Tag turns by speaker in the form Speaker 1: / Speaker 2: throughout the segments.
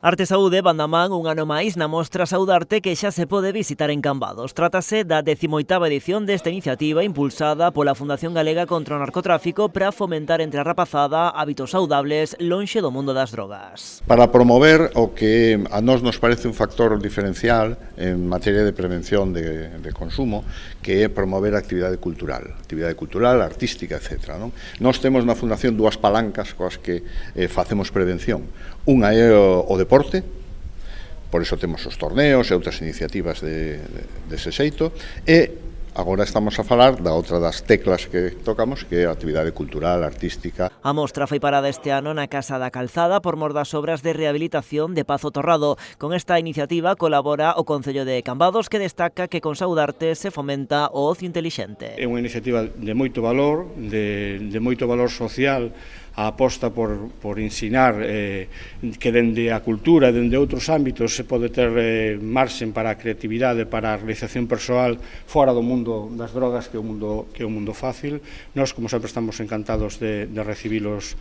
Speaker 1: Arte Saúde Bandamán un ano máis na mostra Saudarte que xa se pode visitar en Cambados. Trátase da 18ª edición desta iniciativa impulsada pola Fundación Galega contra o Narcotráfico para fomentar entre a rapazada hábitos saudables lonxe do mundo das drogas.
Speaker 2: Para promover o que a nós nos parece un factor diferencial en materia de prevención de consumo, que é promover a actividade cultural, artística, etc. Nós temos na Fundación dúas palancas coas que facemos prevención. Unha é o deporte, por iso temos os torneos e outras iniciativas dese xeito, e agora estamos a falar da outra das teclas que tocamos, que é a actividade cultural, artística.
Speaker 1: A mostra foi parada este ano na Casa da Calzada por mor das obras de rehabilitación de Pazo Torrado. Con esta iniciativa colabora o Concello de Cambados, que destaca que con Saudarte se fomenta o ocio intelixente.
Speaker 3: É unha iniciativa de moito valor, de moito valor social, a aposta por ensinar que dende a cultura, dende outros ámbitos, se pode ter marxen para a creatividade, para a realización persoal fora do mundo das drogas, que é o mundo fácil. Nós, como sempre, estamos encantados de recibilos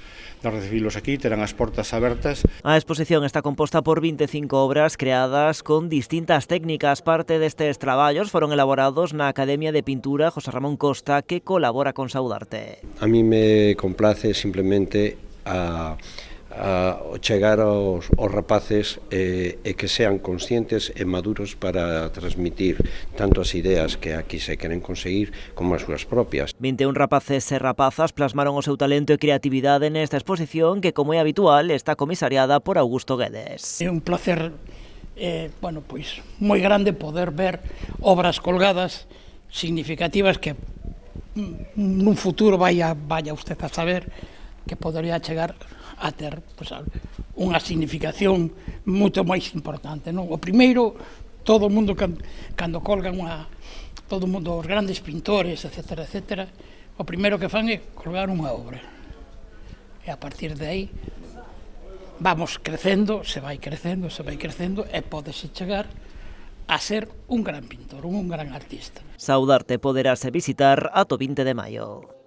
Speaker 3: aquí, terán as portas abertas.
Speaker 1: A exposición está composta por 25 obras creadas con distintas técnicas. Parte destes traballos foron elaborados na Academia de Pintura José Ramón Costa, que colabora con Saudarte.
Speaker 4: A mí me complace simplemente a chegar aos rapaces e que sean conscientes e maduros para transmitir tanto as ideas que aquí se queren conseguir como as súas propias.
Speaker 1: 21 rapaces e rapazas plasmaron o seu talento e creatividade nesta exposición que, como é habitual, está comisariada por Augusto Guedes.
Speaker 5: É un placer moi grande poder ver obras colgadas significativas que nun futuro vaya usted a saber que podería chegar a ter unha significación moito máis importante. O primeiro, todo o mundo cando colgan todo o mundo, os grandes pintores, etc., o primeiro que fan é colgar unha obra. E a partir de aí vamos crecendo, se vai crecendo e pódese chegar a ser un gran pintor, un gran artista.
Speaker 1: Saudarte poderase visitar ata o 20 de maio.